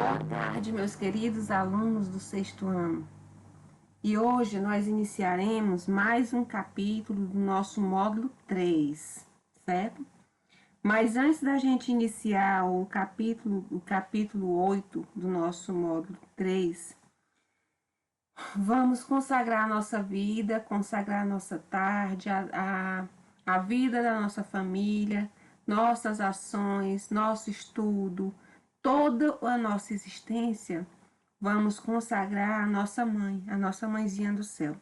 Boa tarde, meus queridos alunos do sexto ano. E hoje nós iniciaremos mais um capítulo do nosso módulo 3, certo? Mas antes da gente iniciar o capítulo 8 do nosso módulo 3, vamos consagrar a nossa vida, consagrar a nossa tarde, a vida da nossa família, nossas ações, nosso estudo, toda a nossa existência, vamos consagrar a nossa mãe, a nossa mãezinha do céu.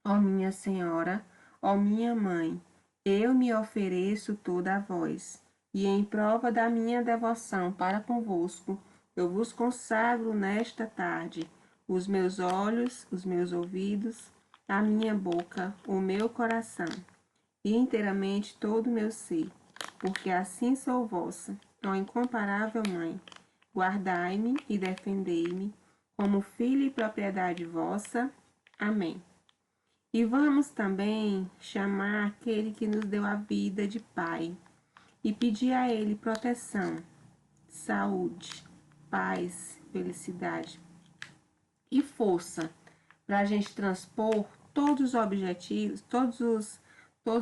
Ó minha Senhora, ó minha mãe, eu me ofereço toda a vós, e em prova da minha devoção para convosco, eu vos consagro nesta tarde os meus olhos, os meus ouvidos, a minha boca, o meu coração, e inteiramente todo o meu ser, porque assim sou vossa, ó incomparável Mãe. Guardai-me e defendei-me, como filho e propriedade vossa. Amém. E vamos também chamar aquele que nos deu a vida de Pai, e pedir a Ele proteção, saúde, paz, felicidade e força para a gente transpor todos os objetivos, todos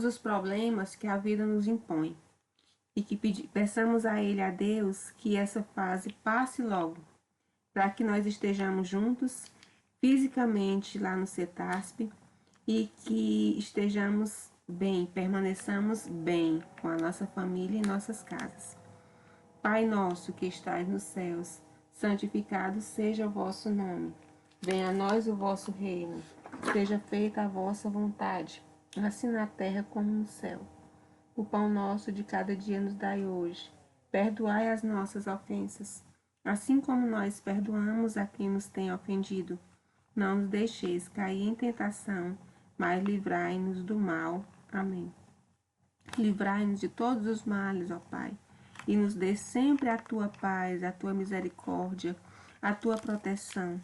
os problemas que a vida nos impõe. E que peçamos a Ele, a Deus, que essa fase passe logo, para que nós estejamos juntos fisicamente lá no CETASP e que estejamos bem, permaneçamos bem com a nossa família e nossas casas. Pai nosso que estais nos céus, santificado seja o vosso nome. Venha a nós o vosso reino. Seja feita a vossa vontade, assim na terra como no céu. O pão nosso de cada dia nos dai hoje. Perdoai as nossas ofensas, assim como nós perdoamos a quem nos tem ofendido. Não nos deixeis cair em tentação, mas livrai-nos do mal. Amém. Livrai-nos de todos os males, ó Pai, e nos dê sempre a tua paz, a tua misericórdia, a tua proteção.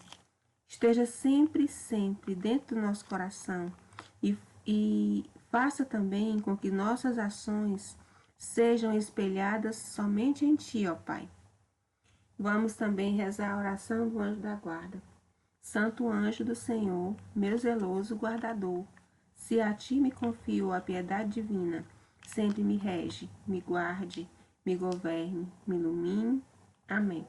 Esteja sempre, sempre dentro do nosso coração e faça também com que nossas ações sejam espelhadas somente em Ti, ó Pai. Vamos também rezar a oração do anjo da guarda. Santo anjo do Senhor, meu zeloso guardador, se a Ti me confio a piedade divina, sempre me rege, me guarde, me governe, me ilumine. Amém.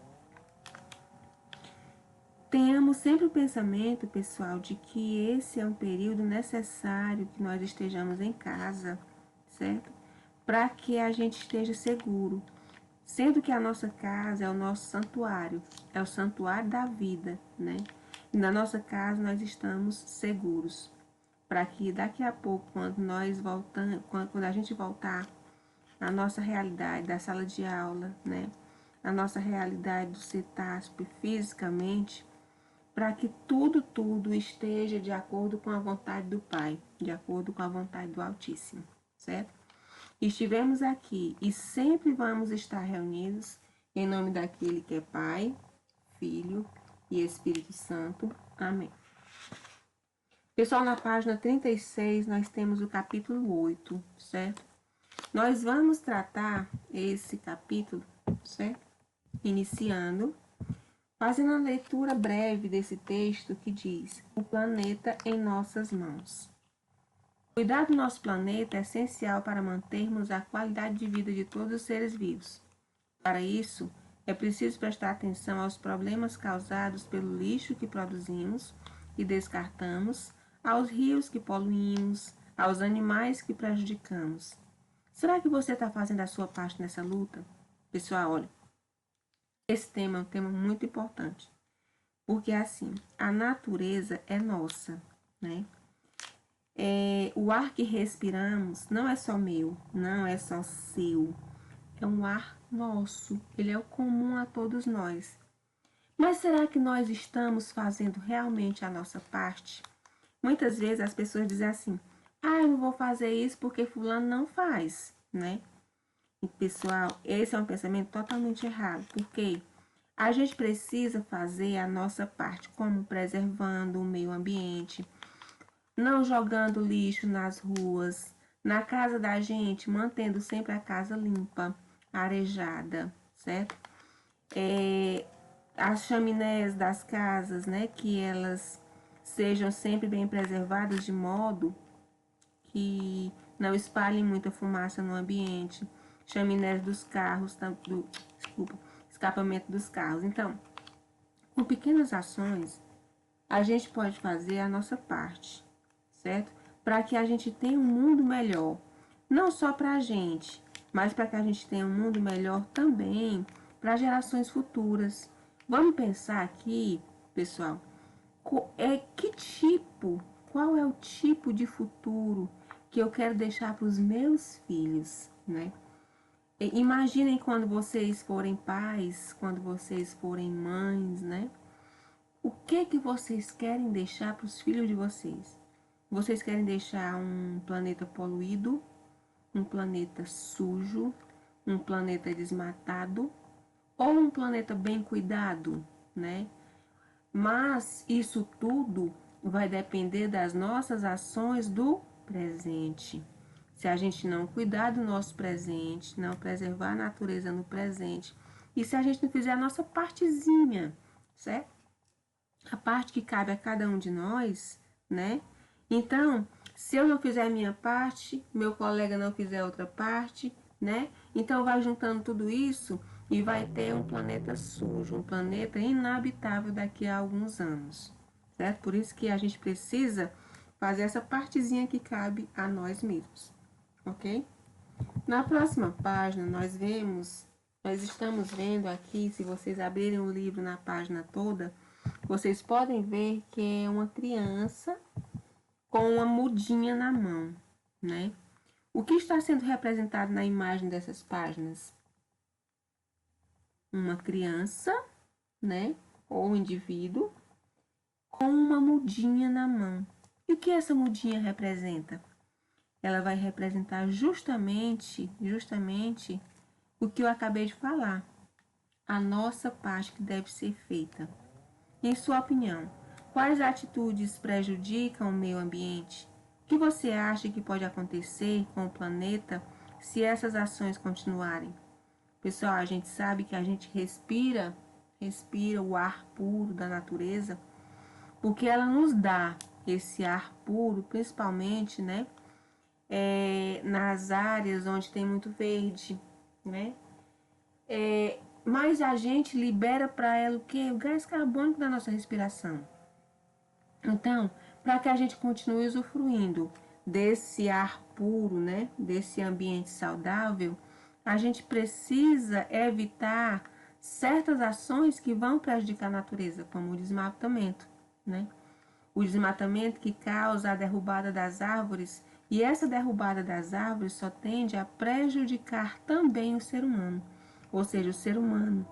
Tenhamos sempre o pensamento, pessoal, de que esse é um período necessário que nós estejamos em casa, certo? Para que a gente esteja seguro, sendo que a nossa casa é o nosso santuário, é o santuário da vida, né? E na nossa casa nós estamos seguros, para que daqui a pouco, quando a gente voltar à nossa realidade da sala de aula, né? A nossa realidade do CETASP fisicamente, para que tudo esteja de acordo com a vontade do Pai, de acordo com a vontade do Altíssimo, certo? Estivemos aqui e sempre vamos estar reunidos em nome daquele que é Pai, Filho e Espírito Santo. Amém. Pessoal, na página 36 nós temos o capítulo 8, certo? Nós vamos tratar esse capítulo, certo? Iniciando fazendo a leitura breve desse texto que diz: o planeta em nossas mãos. Cuidar do nosso planeta é essencial para mantermos a qualidade de vida de todos os seres vivos. Para isso, é preciso prestar atenção aos problemas causados pelo lixo que produzimos e descartamos, aos rios que poluímos, aos animais que prejudicamos. Será que você está fazendo a sua parte nessa luta? Pessoal, olha, esse tema é um tema muito importante, porque assim, a natureza é nossa, né? O ar que respiramos não é só meu, não é só seu, é um ar nosso, ele é o comum a todos nós. Mas será que nós estamos fazendo realmente a nossa parte? Muitas vezes as pessoas dizem assim: eu não vou fazer isso porque fulano não faz, né? E, pessoal, esse é um pensamento totalmente errado, porque a gente precisa fazer a nossa parte, como preservando o meio ambiente, não jogando lixo nas ruas, na casa da gente, mantendo sempre a casa limpa, arejada, certo? as chaminés das casas, né, que elas sejam sempre bem preservadas de modo que não espalhem muita fumaça no ambiente. Chaminés dos carros, desculpa, escapamento dos carros. Então, com pequenas ações, a gente pode fazer a nossa parte, certo? Para que a gente tenha um mundo melhor, não só para a gente, mas para que a gente tenha um mundo melhor também para gerações futuras. Vamos pensar aqui, pessoal, qual é o tipo de futuro que eu quero deixar para os meus filhos, né? Imaginem quando vocês forem pais, quando vocês forem mães, né? O que vocês querem deixar para os filhos de vocês? Vocês querem deixar um planeta poluído, um planeta sujo, um planeta desmatado ou um planeta bem cuidado, né? Mas isso tudo vai depender das nossas ações do presente. Se a gente não cuidar do nosso presente, não preservar a natureza no presente, e se a gente não fizer a nossa partezinha, certo? A parte que cabe a cada um de nós, né? Então, se eu não fizer a minha parte, meu colega não fizer outra parte, né? Então vai juntando tudo isso e vai ter um planeta sujo, um planeta inabitável daqui a alguns anos, certo? Por isso que a gente precisa fazer essa partezinha que cabe a nós mesmos, ok? Na próxima página nós estamos vendo aqui, se vocês abrirem o livro na página toda, vocês podem ver que é uma criança com uma mudinha na mão, né? O que está sendo representado na imagem dessas páginas? Uma criança, né? Ou um indivíduo com uma mudinha na mão. E o que essa mudinha representa? Ela vai representar justamente o que eu acabei de falar. A nossa parte que deve ser feita. Em sua opinião, quais atitudes prejudicam o meio ambiente? O que você acha que pode acontecer com o planeta se essas ações continuarem? Pessoal, a gente sabe que a gente respira o ar puro da natureza, porque ela nos dá esse ar puro, principalmente, né, nas áreas onde tem muito verde, né? Mas a gente libera para ela o que? O gás carbônico da nossa respiração. Então, para que a gente continue usufruindo desse ar puro, né, desse ambiente saudável, a gente precisa evitar certas ações que vão prejudicar a natureza, como o desmatamento, né? O desmatamento que causa a derrubada das árvores, e essa derrubada das árvores só tende a prejudicar também o ser humano, ou seja, o ser humano,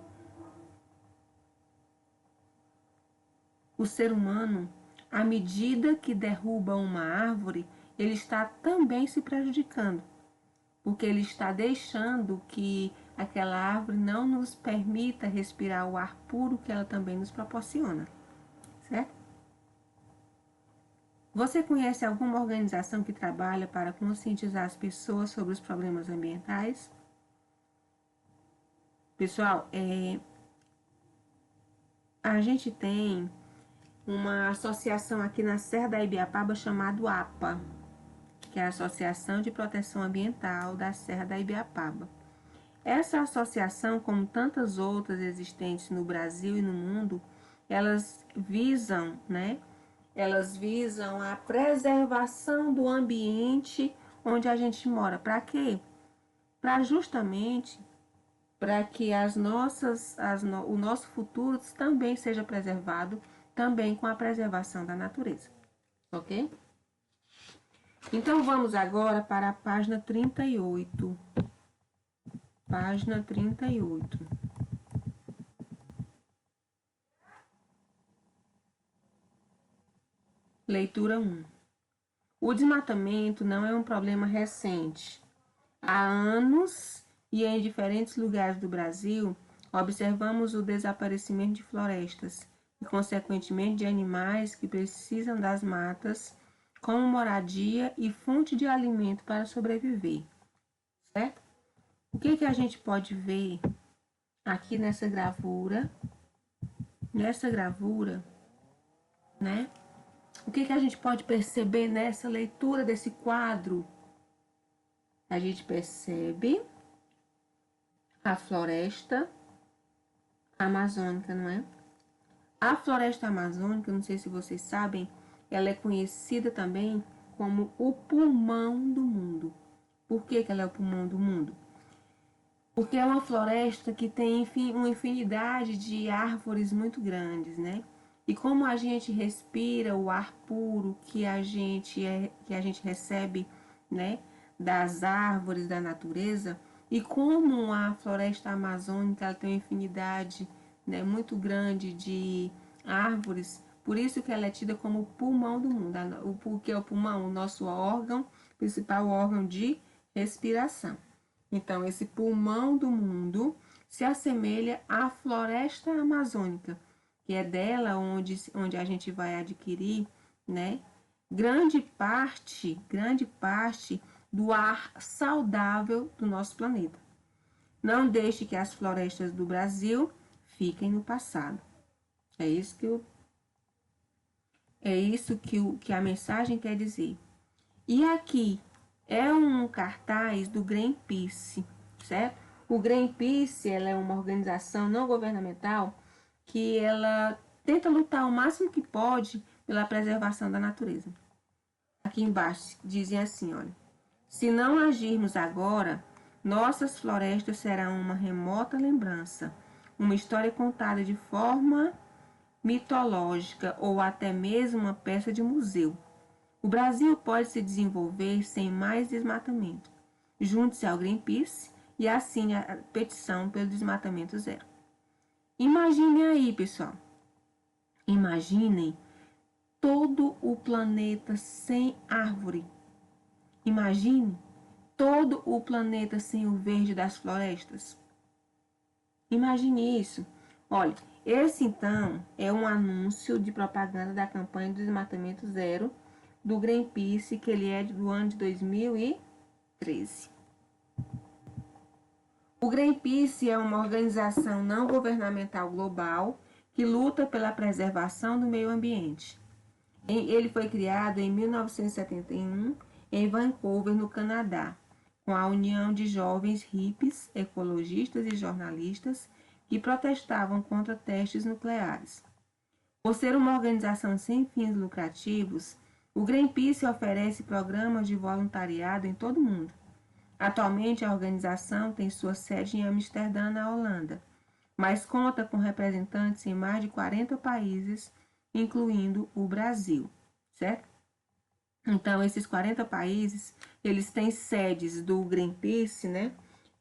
à medida que derruba uma árvore, ele está também se prejudicando, porque ele está deixando que aquela árvore não nos permita respirar o ar puro que ela também nos proporciona, certo? Você conhece alguma organização que trabalha para conscientizar as pessoas sobre os problemas ambientais? Pessoal, a gente tem uma associação aqui na Serra da Ibiapaba chamada APA, que é a Associação de Proteção Ambiental da Serra da Ibiapaba. Essa associação, como tantas outras existentes no Brasil e no mundo, elas visam, né? Elas visam a preservação do ambiente onde a gente mora. Para quê? Para justamente para que o nosso futuro também seja preservado, também com a preservação da natureza, ok? Então vamos agora para a página 38. Página 38. Leitura 1. O desmatamento não é um problema recente. Há anos e em diferentes lugares do Brasil, observamos o desaparecimento de florestas e, consequentemente, de animais que precisam das matas como moradia e fonte de alimento para sobreviver, certo? O que a gente pode ver aqui nessa gravura? nessa gravura, né? O que a gente pode perceber nessa leitura desse quadro? A gente percebe a floresta amazônica, não é? A floresta amazônica, não sei se vocês sabem, ela é conhecida também como o pulmão do mundo. Por que ela é o pulmão do mundo? Porque é uma floresta que tem, enfim, uma infinidade de árvores muito grandes, né? E como a gente respira o ar puro que a gente recebe, né, das árvores da natureza, e como a floresta amazônica ela tem uma infinidade, né, muito grande de árvores, por isso que ela é tida como o pulmão do mundo. O que é o pulmão? O nosso órgão, principal órgão de respiração. Então, esse pulmão do mundo se assemelha à floresta amazônica, que é dela onde a gente vai adquirir, né, grande parte do ar saudável do nosso planeta. Não deixe que as florestas do Brasil fiquem no passado. É isso que a mensagem quer dizer. E aqui é um cartaz do Greenpeace, certo? O Greenpeace, ela é uma organização não governamental que ela tenta lutar o máximo que pode pela preservação da natureza. Aqui embaixo dizem assim, olha: se não agirmos agora, nossas florestas serão uma remota lembrança, uma história contada de forma mitológica ou até mesmo uma peça de museu. O Brasil pode se desenvolver sem mais desmatamento. Junte-se ao Greenpeace e assine a petição pelo desmatamento zero. Imaginem aí, pessoal. Imaginem todo o planeta sem árvore. Imagine todo o planeta sem o verde das florestas. Imagine isso. Olha, esse então é um anúncio de propaganda da campanha do desmatamento zero do Greenpeace, que ele é do ano de 2013. O Greenpeace é uma organização não governamental global que luta pela preservação do meio ambiente. Ele foi criado em 1971 em Vancouver, no Canadá, com a união de jovens hippies, ecologistas e jornalistas que protestavam contra testes nucleares. Por ser uma organização sem fins lucrativos, o Greenpeace oferece programas de voluntariado em todo o mundo. Atualmente, a organização tem sua sede em Amsterdã, na Holanda, mas conta com representantes em mais de 40 países, incluindo o Brasil, certo? Então, esses 40 países, eles têm sedes do Greenpeace, né?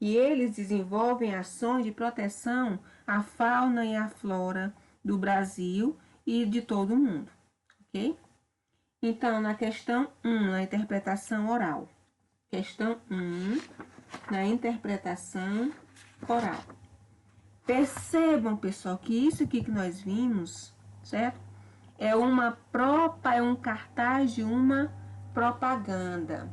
E eles desenvolvem ações de proteção à fauna e à flora do Brasil e de todo o mundo, ok? Então, na questão 1, na interpretação oral. Questão 1, na interpretação oral. Percebam, pessoal, que isso aqui que nós vimos, certo? É um cartaz de uma propaganda.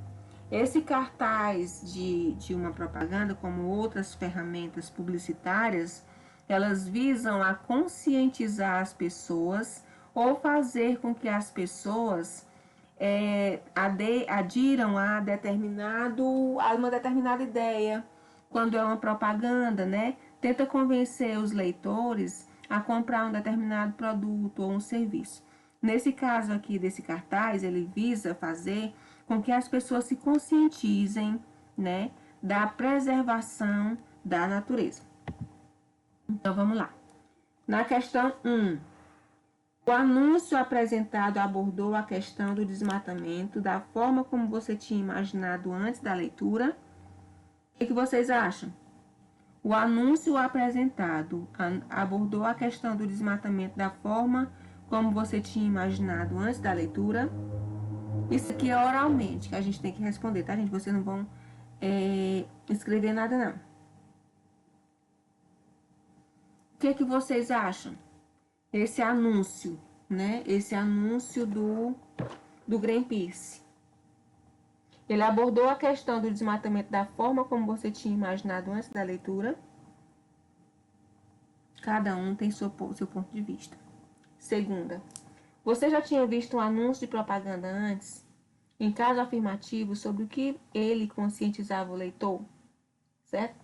Esse cartaz de uma propaganda, como outras ferramentas publicitárias, elas visam a conscientizar as pessoas ou fazer com que as pessoas adiram a uma determinada ideia. Quando é uma propaganda, né? Tenta convencer os leitores a comprar um determinado produto ou um serviço. Nesse caso aqui desse cartaz, ele visa fazer com que as pessoas se conscientizem, né, da preservação da natureza. Então, vamos lá. Na questão 1, o anúncio apresentado abordou a questão do desmatamento da forma como você tinha imaginado antes da leitura. O que vocês acham? O anúncio apresentado abordou a questão do desmatamento da forma como você tinha imaginado antes da leitura. Isso aqui é oralmente, que a gente tem que responder, tá, gente? Vocês não vão escrever nada, não. O que vocês acham? Esse anúncio, né? Esse anúncio do Greenpeace. Ele abordou a questão do desmatamento da forma como você tinha imaginado antes da leitura. Cada um tem seu ponto de vista. Segunda, você já tinha visto um anúncio de propaganda antes, em caso afirmativo, sobre o que ele conscientizava o leitor? Certo?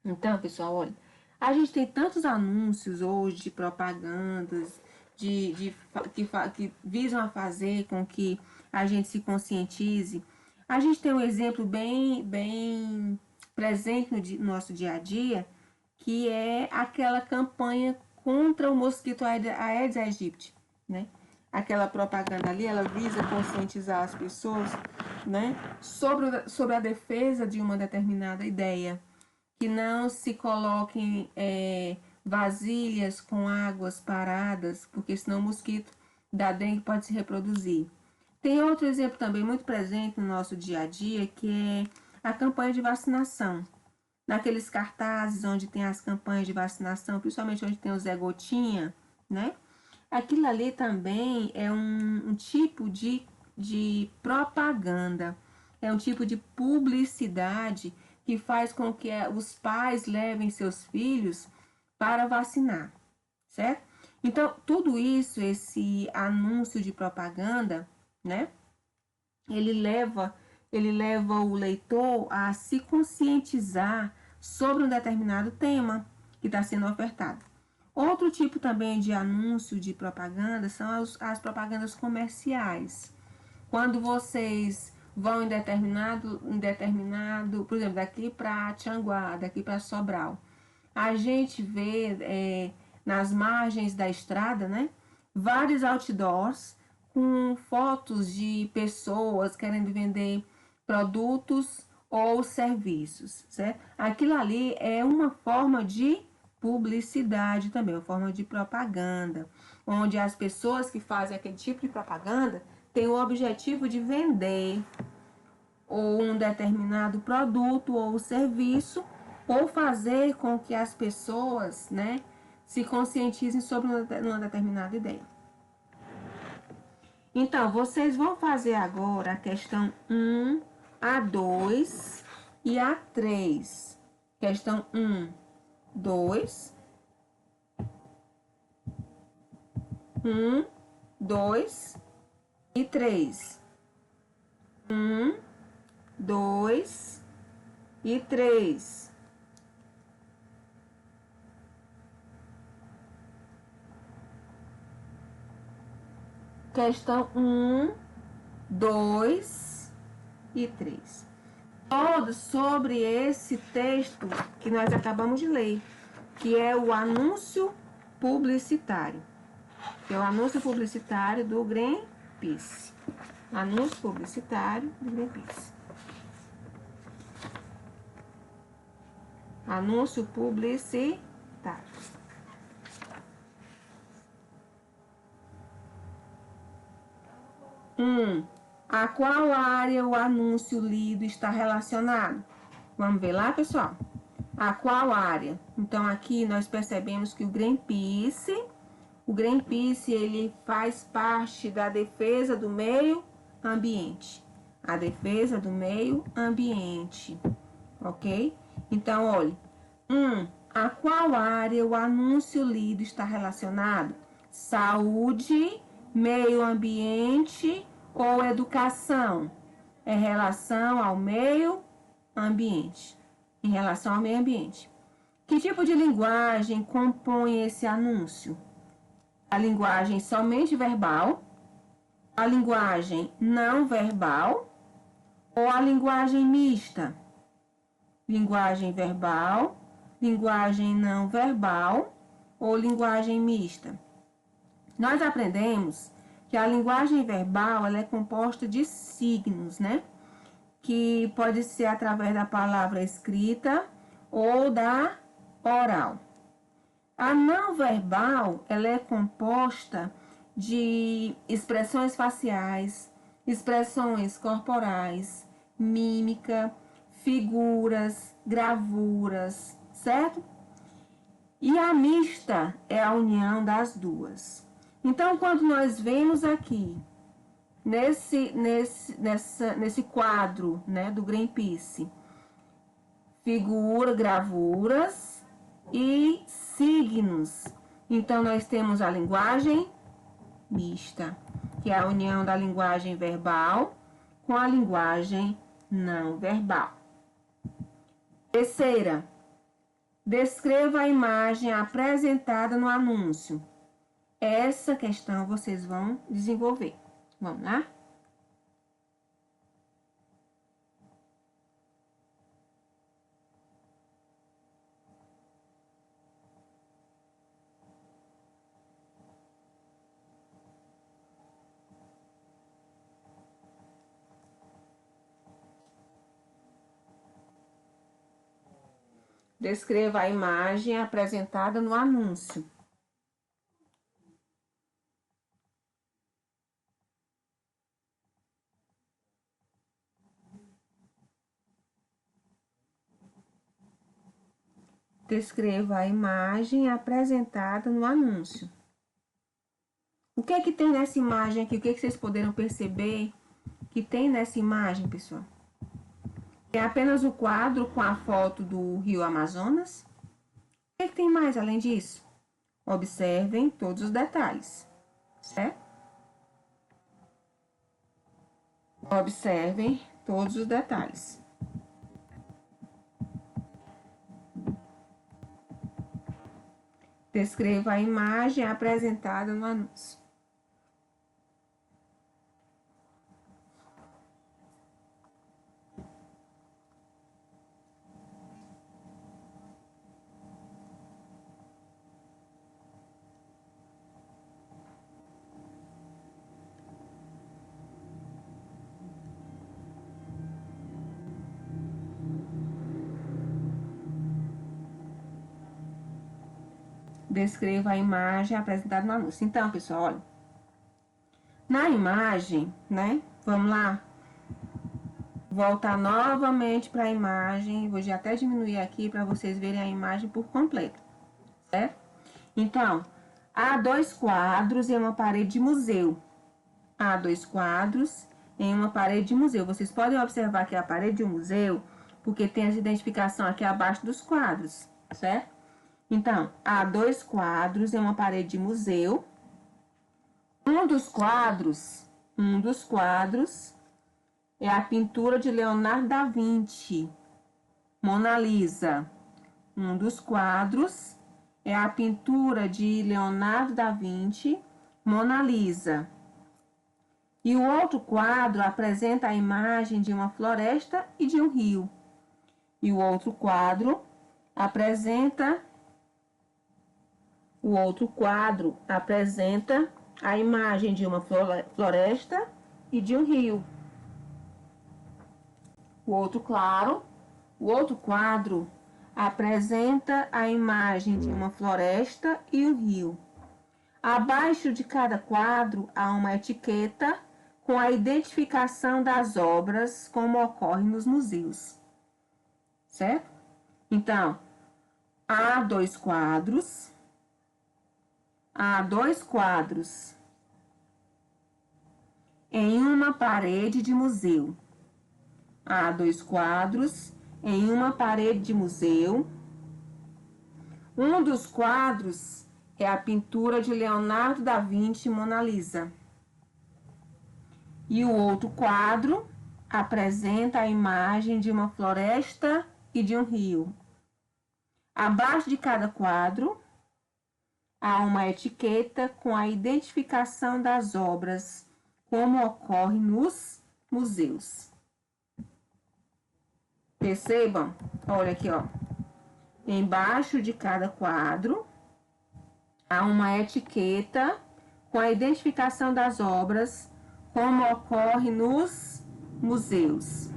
Então, pessoal, olha, a gente tem tantos anúncios hoje de propagandas que visam a fazer com que a gente se conscientize. A gente tem um exemplo bem presente no nosso dia a dia, que é aquela campanha contra o mosquito Aedes aegypti, né? Aquela propaganda ali, ela visa conscientizar as pessoas, né, sobre a defesa de uma determinada ideia, que não se coloquem vasilhas com águas paradas, porque senão o mosquito da dengue pode se reproduzir. Tem outro exemplo também muito presente no nosso dia a dia, que é a campanha de vacinação. Naqueles cartazes onde tem as campanhas de vacinação, principalmente onde tem o Zé Gotinha, né? Aquilo ali também é um tipo de propaganda, é um tipo de publicidade que faz com que os pais levem seus filhos para vacinar, certo? Então, tudo isso, esse anúncio de propaganda, né? Ele leva o leitor a se conscientizar sobre um determinado tema que está sendo ofertado. Outro tipo também de anúncio de propaganda são as propagandas comerciais. Quando vocês vão em determinado, por exemplo, daqui para Tianguá, daqui para Sobral, a gente vê nas margens da estrada, né, vários outdoors com fotos de pessoas querendo vender produtos ou serviços, certo? Aquilo ali é uma forma de publicidade também, uma forma de propaganda, onde as pessoas que fazem aquele tipo de propaganda têm o objetivo de vender ou um determinado produto ou serviço, ou fazer com que as pessoas, né, se conscientizem sobre uma determinada ideia. Então, vocês vão fazer agora a questão 1, a 2 e a 3. Questão 1, 2, 1, 2 e 3. 1, 2 e 3. Questão 1, 2 e 3. Todos sobre esse texto que nós acabamos de ler, que é o anúncio publicitário. Que é o anúncio publicitário do Greenpeace. Anúncio publicitário do Greenpeace. Anúncio publicitário. A qual área o anúncio lido está relacionado? Vamos ver lá, pessoal? A qual área? Então, aqui nós percebemos que o Greenpeace, ele faz parte da defesa do meio ambiente. A defesa do meio ambiente, ok? Então, olha, a qual área o anúncio lido está relacionado? Saúde, meio ambiente ou educação? É relação ao meio ambiente. Em relação ao meio ambiente. Que tipo de linguagem compõe esse anúncio? A linguagem somente verbal, a linguagem não verbal ou a linguagem mista? Linguagem verbal, linguagem não verbal ou linguagem mista? Nós aprendemos que a linguagem verbal ela é composta de signos, né? Que pode ser através da palavra escrita ou da oral. A não verbal ela é composta de expressões faciais, expressões corporais, mímica, figuras, gravuras, certo? E a mista é a união das duas. Então, quando nós vemos aqui, nesse quadro, né, do Greenpeace, gravuras, e signos. Então, nós temos a linguagem mista, que é a união da linguagem verbal com a linguagem não verbal. Terceira, descreva a imagem apresentada no anúncio. Essa questão vocês vão desenvolver. Vamos lá? Descreva a imagem apresentada no anúncio. Descreva a imagem apresentada no anúncio. O que é que tem nessa imagem aqui? O que é que vocês poderam perceber que tem nessa imagem, pessoal? Tem apenas o quadro com a foto do Rio Amazonas? O que é que tem mais além disso? Observem todos os detalhes, certo? Observem todos os detalhes. Descreva a imagem apresentada no anúncio. Descreva a imagem apresentada no anúncio. Então, pessoal, olha. Na imagem, né? Vamos lá. Voltar novamente para a imagem. Vou já até diminuir aqui para vocês verem a imagem por completo, certo? Então, há 2 quadros em uma parede de museu. Há 2 quadros em uma parede de museu. Vocês podem observar que é a parede de um museu, porque tem essa identificação aqui abaixo dos quadros, certo? Então, há 2 quadros em uma parede de museu. Um dos quadros é a pintura de Leonardo da Vinci, Mona Lisa. Um dos quadros é a pintura de Leonardo da Vinci, Mona Lisa. E o outro quadro apresenta a imagem de uma floresta e de um rio. E o outro quadro apresenta a imagem de uma floresta e de um rio. O outro quadro apresenta a imagem de uma floresta e um rio. Abaixo de cada quadro há uma etiqueta com a identificação das obras, como ocorre nos museus. Certo? Então, há dois quadros em uma parede de museu. Há 2 quadros em uma parede de museu. Um dos quadros é a pintura de Leonardo da Vinci, Mona Lisa. E o outro quadro apresenta a imagem de uma floresta e de um rio. Abaixo de cada quadro há uma etiqueta com a identificação das obras, como ocorre nos museus. Percebam? Olha aqui, ó. Embaixo de cada quadro há uma etiqueta com a identificação das obras, como ocorre nos museus.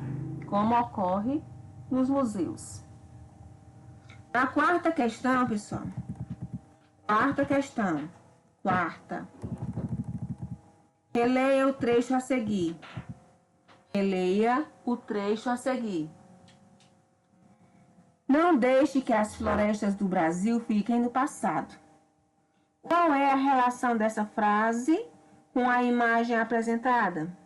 A quarta questão, pessoal. Quarta. Releia o trecho a seguir. Não deixe que as florestas do Brasil fiquem no passado. Qual é a relação dessa frase com a imagem apresentada?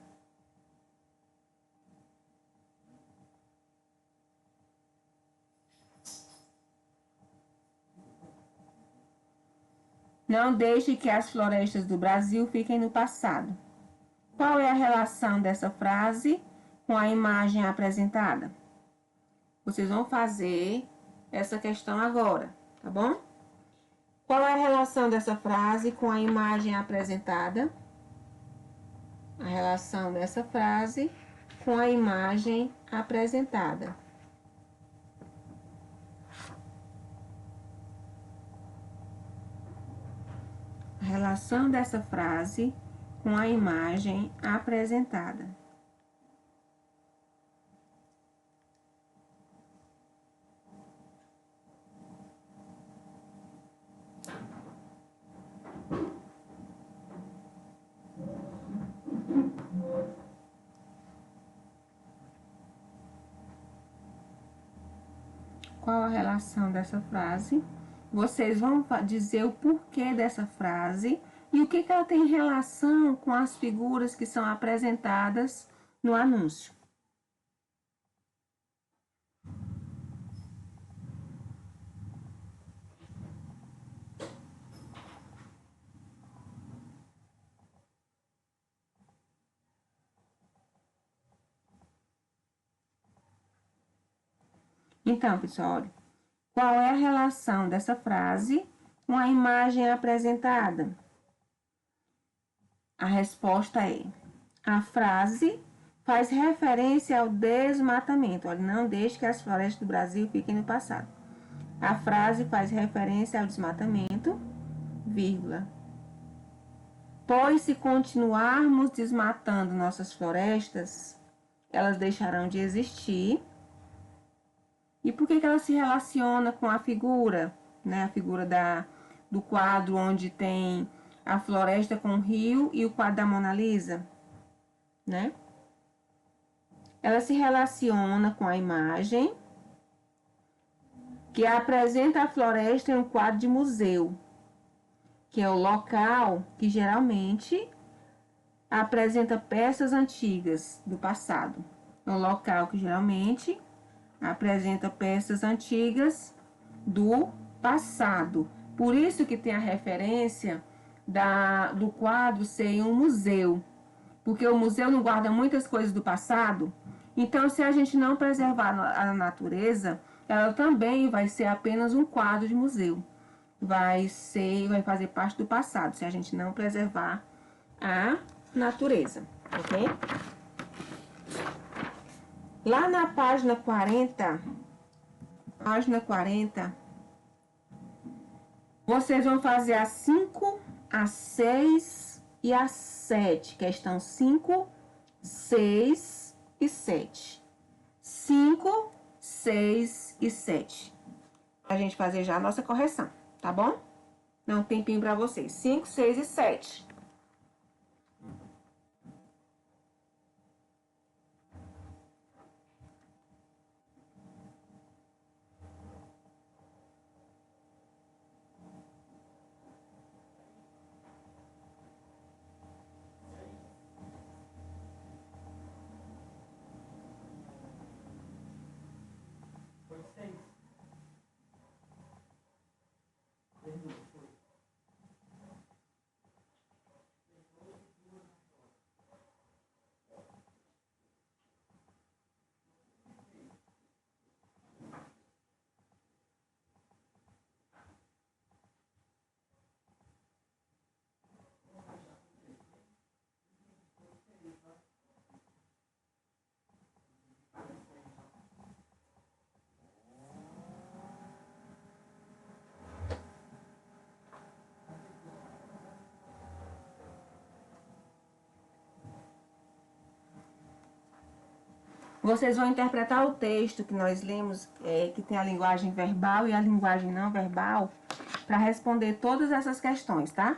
Não deixe que as florestas do Brasil fiquem no passado. Qual é a relação dessa frase com a imagem apresentada? Vocês vão fazer essa questão agora, tá bom? Qual é a relação dessa frase com a imagem apresentada? A relação dessa frase com a imagem apresentada. A relação dessa frase com a imagem apresentada. Qual a relação dessa frase? Vocês vão dizer o porquê dessa frase e o que ela tem relação com as figuras que são apresentadas no anúncio. Então, pessoal, olha, qual é a relação dessa frase com a imagem apresentada? A resposta é: a frase faz referência ao desmatamento. Olha, não deixe que as florestas do Brasil fiquem no passado. A frase faz referência ao desmatamento, vírgula. Pois se continuarmos desmatando nossas florestas, elas deixarão de existir. E por que ela se relaciona com a figura, né? A figura do quadro onde tem a floresta com o rio e o quadro da Mona Lisa, né? Ela se relaciona com a imagem que apresenta a floresta em um quadro de museu, que é o local que geralmente apresenta peças antigas do passado. É um local que geralmente apresenta peças antigas do passado. Por isso que tem a referência do quadro ser em um museu, porque o museu não guarda muitas coisas do passado. Então, se a gente não preservar a natureza, ela também vai ser apenas um quadro de museu. Vai fazer parte do passado, se a gente não preservar a natureza, ok? Lá na página 40, vocês vão fazer a 5, a 6 e a 7. Questão 5, 6 e 7. 5, 6 e 7. Pra gente fazer já a nossa correção, tá bom? Dá um tempinho pra vocês. 5, 6 e 7. Vocês vão interpretar o texto que nós lemos, que tem a linguagem verbal e a linguagem não verbal, para responder todas essas questões, tá?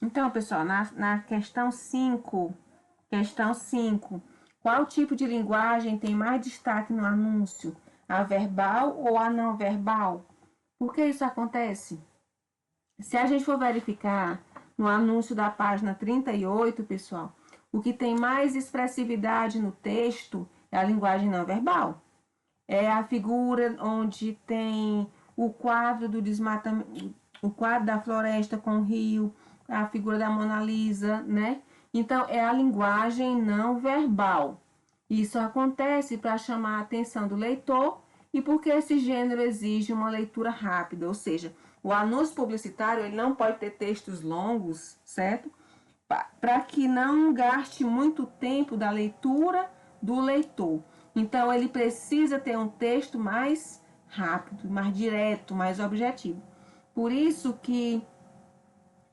Então, pessoal, na questão 5, qual tipo de linguagem tem mais destaque no anúncio? A verbal ou a não verbal? Por que isso acontece? Se a gente for verificar no anúncio da página 38, pessoal, o que tem mais expressividade no texto é a linguagem não verbal. É a figura onde tem o quadro do desmatamento, o quadro da floresta com o rio, a figura da Mona Lisa, né? Então, é a linguagem não verbal. Isso acontece para chamar a atenção do leitor e porque esse gênero exige uma leitura rápida, ou seja, o anúncio publicitário ele não pode ter textos longos, certo? Para que não gaste muito tempo da leitura do leitor. Então, ele precisa ter um texto mais rápido, mais direto, mais objetivo. Por isso que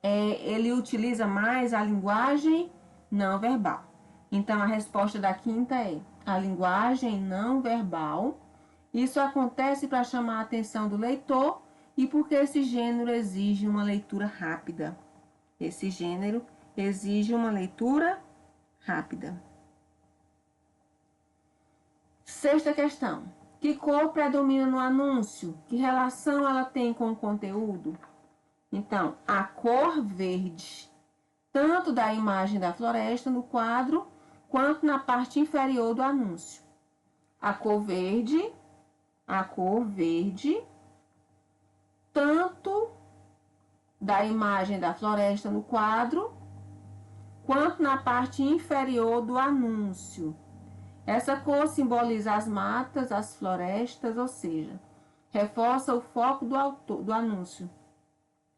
ele utiliza mais a linguagem não verbal. Então, a resposta da quinta é a linguagem não verbal. Isso acontece para chamar a atenção do leitor e porque esse gênero exige uma leitura rápida. Esse gênero exige uma leitura rápida. Sexta questão. Que cor predomina no anúncio? Que relação ela tem com o conteúdo? Então, a cor verde, tanto da imagem da floresta no quadro, quanto na parte inferior do anúncio. A cor verde, tanto da imagem da floresta no quadro, quanto na parte inferior do anúncio. Essa cor simboliza as matas, as florestas, ou seja, reforça o foco do anúncio,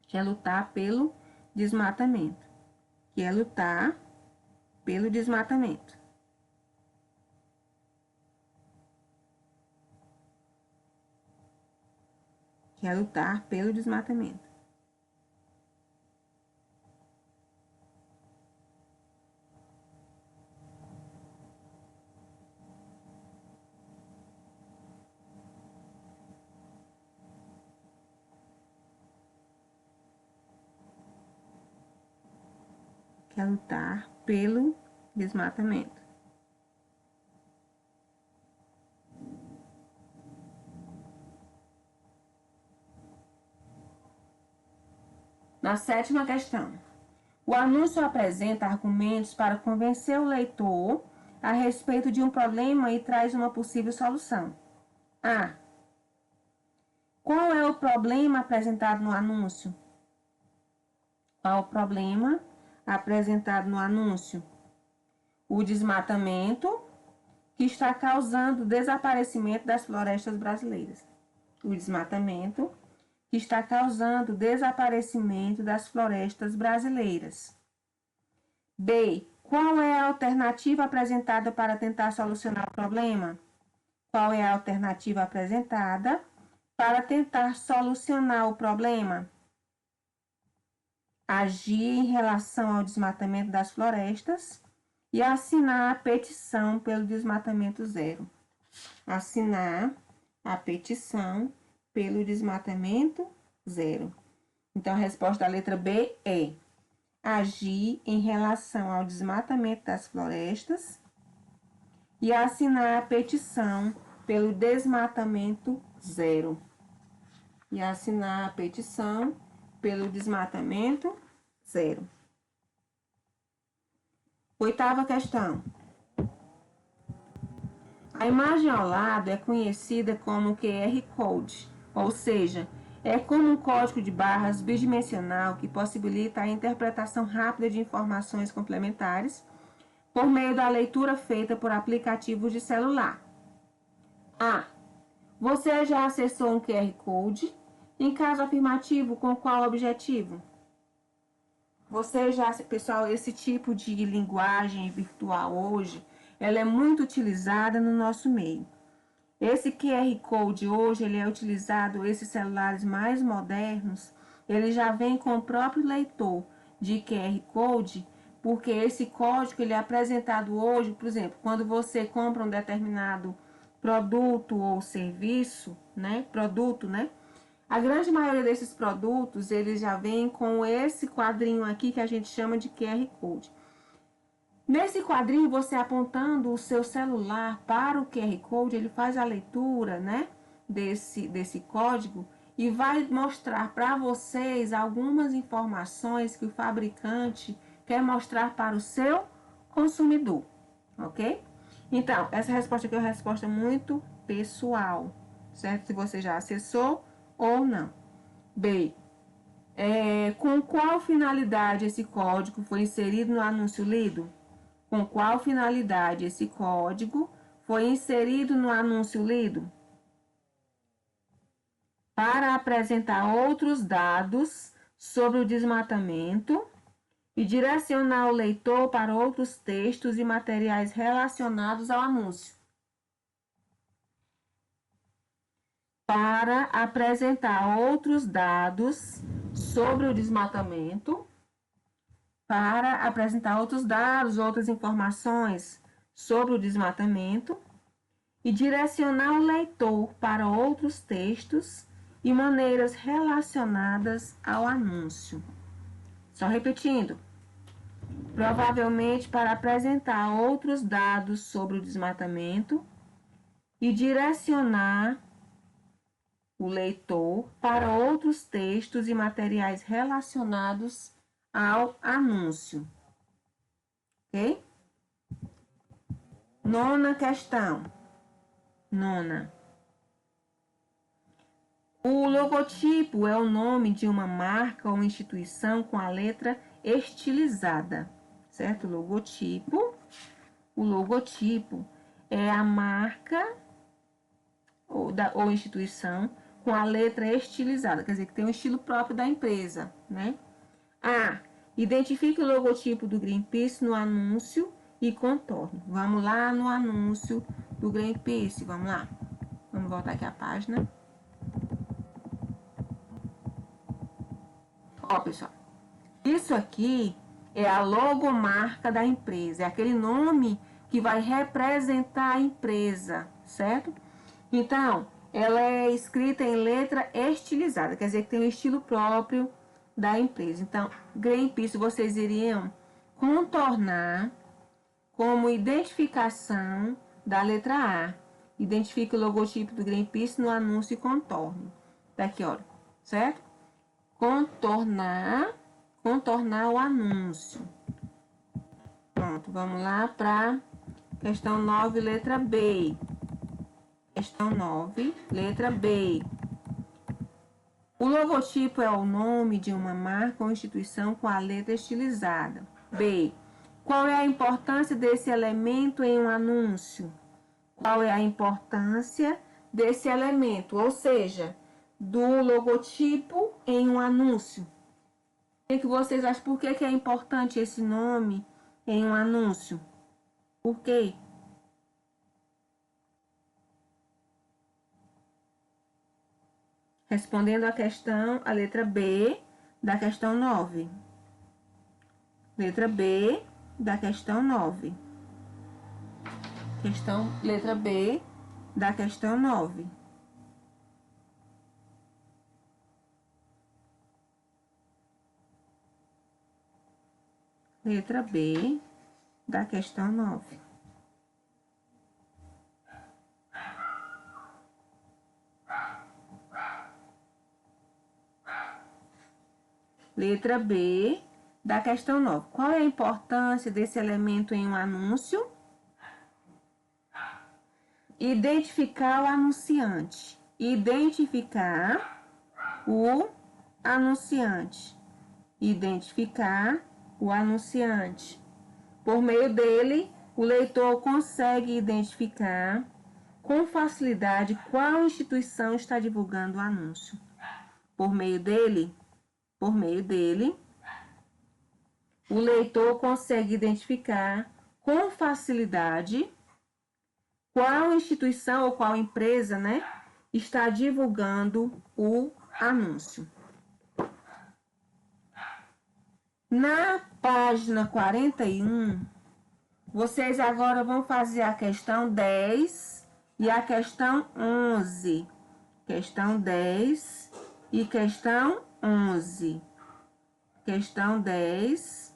que é lutar pelo desmatamento. Que é lutar pelo desmatamento. Que é lutar pelo desmatamento. Que é lutar pelo desmatamento. Na sétima questão, o anúncio apresenta argumentos para convencer o leitor a respeito de um problema e traz uma possível solução. A. Qual é o problema apresentado no anúncio? Qual o problema apresentado no anúncio? O desmatamento que está causando o desaparecimento das florestas brasileiras. O desmatamento que está causando o desaparecimento das florestas brasileiras. B. Qual é a alternativa apresentada para tentar solucionar o problema? Qual é a alternativa apresentada para tentar solucionar o problema? Agir em relação ao desmatamento das florestas e assinar a petição pelo desmatamento zero. Assinar a petição pelo desmatamento zero. Então, a resposta da letra B é agir em relação ao desmatamento das florestas e assinar a petição pelo desmatamento zero. E assinar a petição pelo desmatamento zero. Oitava questão. A imagem ao lado é conhecida como QR Code, ou seja, é como um código de barras bidimensional que possibilita a interpretação rápida de informações complementares por meio da leitura feita por aplicativos de celular. A. Você já acessou um QR Code? Em caso afirmativo, com qual objetivo? Pessoal, esse tipo de linguagem virtual hoje, ela é muito utilizada no nosso meio. Esse QR Code hoje, ele é utilizado, esses celulares mais modernos, ele já vem com o próprio leitor de QR Code, porque esse código ele é apresentado hoje, por exemplo, quando você compra um determinado produto ou serviço, né? A grande maioria desses produtos, eles já vêm com esse quadrinho aqui que a gente chama de QR Code. Nesse quadrinho, você apontando o seu celular para o QR Code, ele faz a leitura, né, desse código e vai mostrar para vocês algumas informações que o fabricante quer mostrar para o seu consumidor, ok? Então, essa resposta aqui é uma resposta muito pessoal, certo? Se você já acessou ou não. B. Com qual finalidade esse código foi inserido no anúncio lido? Com qual finalidade esse código foi inserido no anúncio lido? Para apresentar outros dados sobre o desmatamento e direcionar o leitor para outros textos e materiais relacionados ao anúncio. Para apresentar outros dados sobre o desmatamento, para apresentar outros dados, outras informações sobre o desmatamento e direcionar o leitor para outros textos e maneiras relacionadas ao anúncio. Só repetindo. Provavelmente para apresentar outros dados sobre o desmatamento e direcionar o leitor para outros textos e materiais relacionados ao anúncio. Ok? Nona questão. Nona. O logotipo é o nome de uma marca ou instituição com a letra estilizada, certo? O logotipo é a marca ou instituição com a letra estilizada, quer dizer, que tem um estilo próprio da empresa, né? A. Identifique o logotipo do Greenpeace no anúncio e contorne. Vamos lá no anúncio do Greenpeace, vamos lá. Vamos voltar aqui a página. Ó, pessoal, isso aqui é a logomarca da empresa, é aquele nome que vai representar a empresa, certo? Então, ela é escrita em letra estilizada, quer dizer que tem um estilo próprio da empresa. Então, Greenpeace vocês iriam contornar como identificação da letra A. Identifique o logotipo do Greenpeace no anúncio e contorne. Daqui, olha, certo? Contornar o anúncio. Pronto, vamos lá para questão 9, letra B. Questão 9, letra B. O logotipo é o nome de uma marca ou instituição com a letra estilizada. B. Qual é a importância desse elemento em um anúncio? Qual é a importância desse elemento? Ou seja, do logotipo em um anúncio. O que vocês acham? Por que é importante esse nome em um anúncio? Por quê? Respondendo a questão, a letra B da questão 9. Letra B da questão 9. Letra B da questão 9. Letra B da questão 9. Letra B da questão 9. Qual é a importância desse elemento em um anúncio? Identificar o anunciante. Identificar o anunciante. Identificar o anunciante. Por meio dele, o leitor consegue identificar com facilidade qual instituição está divulgando o anúncio. Por meio dele, o leitor consegue identificar com facilidade qual instituição ou qual empresa, né, está divulgando o anúncio. Na página 41, vocês agora vão fazer a questão 10 e a questão 11. Questão 10 e questão 11. Questão 10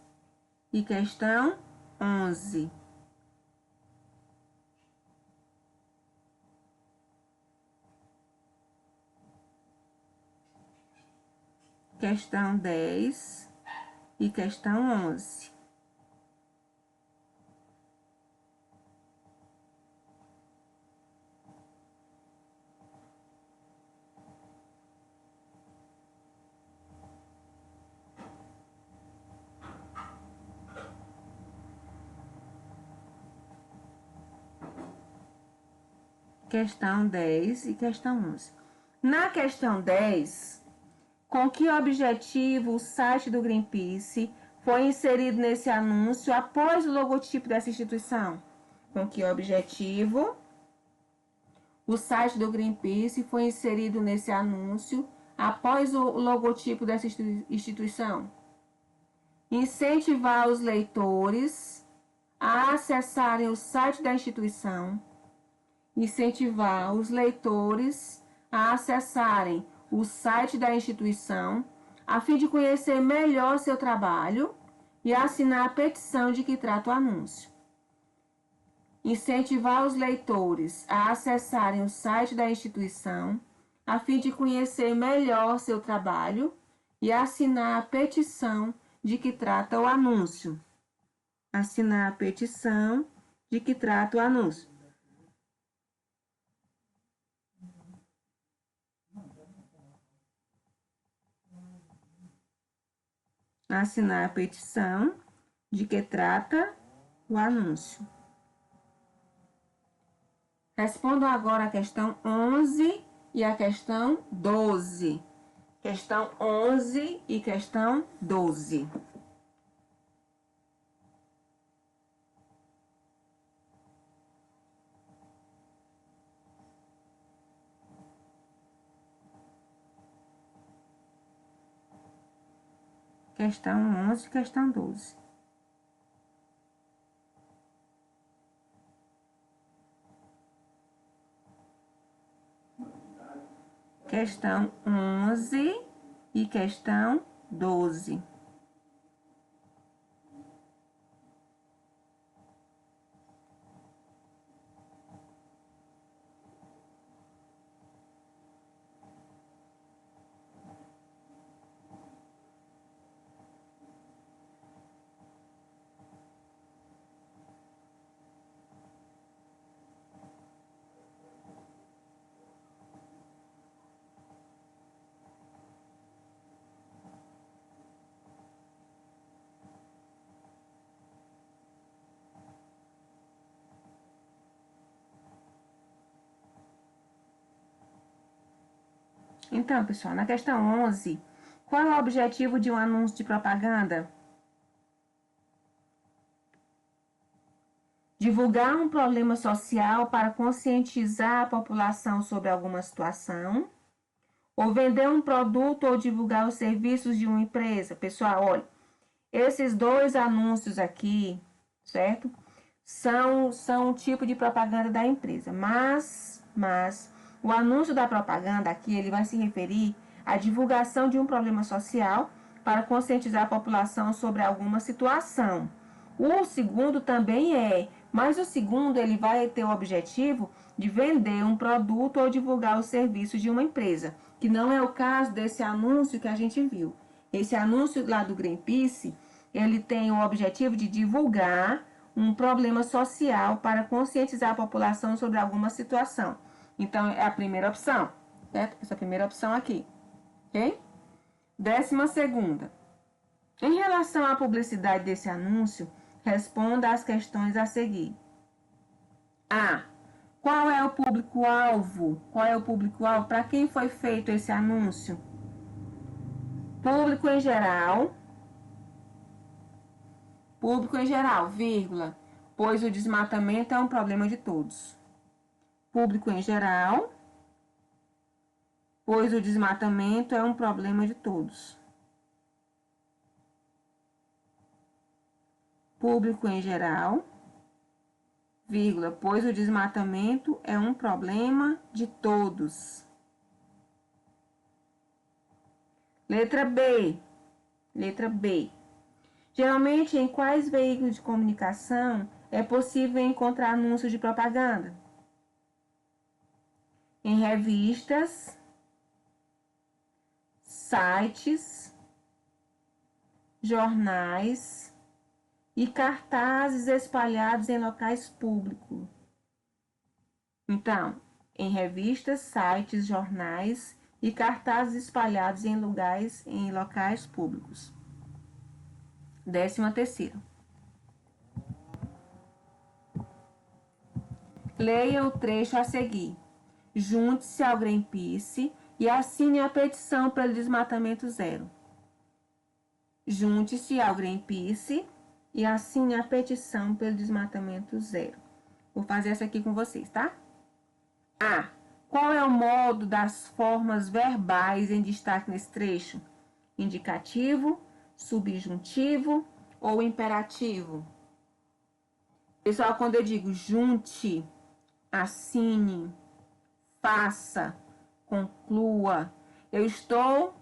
e questão 11. Questão 10 e questão 11. Questão 10 e questão 11. Na questão 10, com que objetivo o site do Greenpeace foi inserido nesse anúncio após o logotipo dessa instituição? Com que objetivo o site do Greenpeace foi inserido nesse anúncio após o logotipo dessa instituição? Incentivar os leitores a acessarem o site da instituição. Incentivar os leitores a acessarem o site da instituição, a fim de conhecer melhor seu trabalho e assinar a petição de que trata o anúncio. Incentivar os leitores a acessarem o site da instituição, a fim de conhecer melhor seu trabalho e assinar a petição de que trata o anúncio. Assinar a petição de que trata o anúncio. Assinar a petição de que trata o anúncio. Respondam agora a questão 11 e a questão 12. Questão 11 e questão 12. Questão 11 e questão 12. Questão 11 e questão 12. Então, pessoal, na questão 11, qual é o objetivo de um anúncio de propaganda? Divulgar um problema social para conscientizar a população sobre alguma situação, ou vender um produto ou divulgar os serviços de uma empresa. Pessoal, olha, esses dois anúncios aqui, certo? São um tipo de propaganda da empresa, mas o anúncio da propaganda aqui, ele vai se referir à divulgação de um problema social para conscientizar a população sobre alguma situação. O segundo também mas o segundo ele vai ter o objetivo de vender um produto ou divulgar o serviço de uma empresa, que não é o caso desse anúncio que a gente viu. Esse anúncio lá do Greenpeace, ele tem o objetivo de divulgar um problema social para conscientizar a população sobre alguma situação. Então, é a primeira opção, certo? Essa primeira opção aqui, ok? 12ª. Em relação à publicidade desse anúncio, responda às questões a seguir. A. Qual é o público-alvo? Qual é o público-alvo? Para quem foi feito esse anúncio? Público em geral. Público em geral, vírgula, pois o desmatamento é um problema de todos. Público em geral, pois o desmatamento é um problema de todos. Público em geral, vírgula, pois o desmatamento é um problema de todos. Letra B. Letra B. Geralmente, em quais veículos de comunicação é possível encontrar anúncios de propaganda? Em revistas, sites, jornais e cartazes espalhados em locais públicos. Então, em revistas, sites, jornais e cartazes espalhados em locais públicos. 13ª. Leia o trecho a seguir. Junte-se ao Greenpeace e assine a petição pelo desmatamento zero. Junte-se ao Greenpeace e assine a petição pelo desmatamento zero. Vou fazer essa aqui com vocês, tá? A. Qual é o modo das formas verbais em destaque nesse trecho? Indicativo, subjuntivo ou imperativo? Pessoal, quando eu digo junte, assine, faça, conclua, eu estou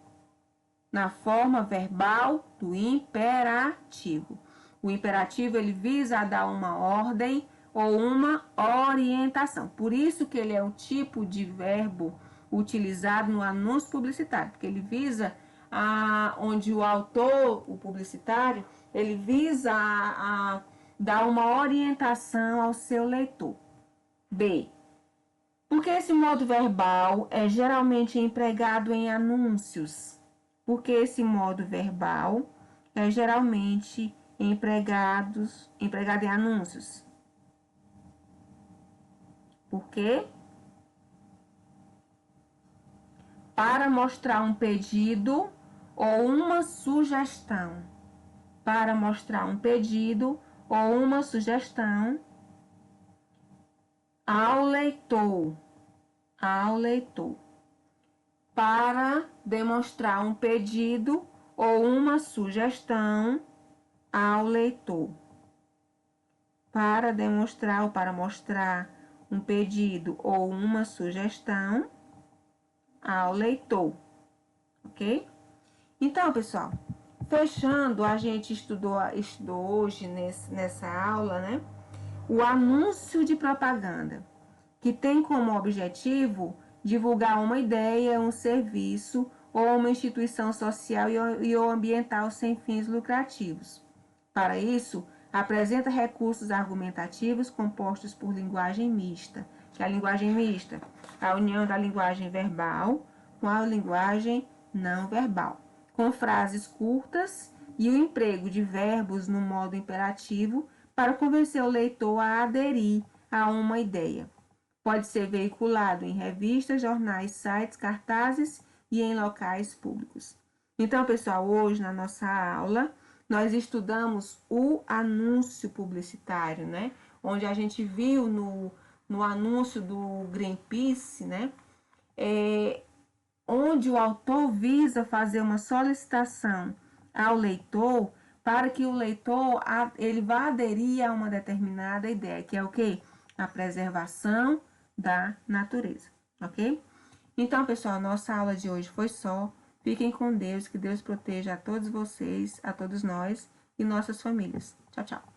na forma verbal do imperativo. O imperativo, ele visa a dar uma ordem ou uma orientação. Por isso que ele é o tipo de verbo utilizado no anúncio publicitário, porque ele visa onde o autor, o publicitário, ele visa a dar uma orientação ao seu leitor. B. Porque esse modo verbal é geralmente empregado em anúncios? Porque esse modo verbal é geralmente empregado em anúncios. Por quê? Para mostrar um pedido ou uma sugestão. Para mostrar um pedido ou uma sugestão ao leitor. Ao leitor. Para demonstrar um pedido ou uma sugestão ao leitor. Para demonstrar ou para mostrar um pedido ou uma sugestão ao leitor, ok? Então, pessoal, fechando, a gente estudou hoje nessa aula, né? O anúncio de propaganda, que tem como objetivo divulgar uma ideia, um serviço ou uma instituição social e ou ambiental sem fins lucrativos. Para isso, apresenta recursos argumentativos compostos por linguagem mista. Que é a linguagem mista? A união da linguagem verbal com a linguagem não verbal, com frases curtas e o emprego de verbos no modo imperativo para convencer o leitor a aderir a uma ideia. Pode ser veiculado em revistas, jornais, sites, cartazes e em locais públicos. Então, pessoal, hoje na nossa aula, nós estudamos o anúncio publicitário, né? Onde a gente viu no anúncio do Greenpeace, né? Onde o autor visa fazer uma solicitação ao leitor para que o leitor ele vá aderir a uma determinada ideia, que é o quê? A preservação da natureza, ok? Então, pessoal, nossa aula de hoje foi só. Fiquem com Deus, que Deus proteja a todos vocês, a todos nós e nossas famílias. Tchau, tchau.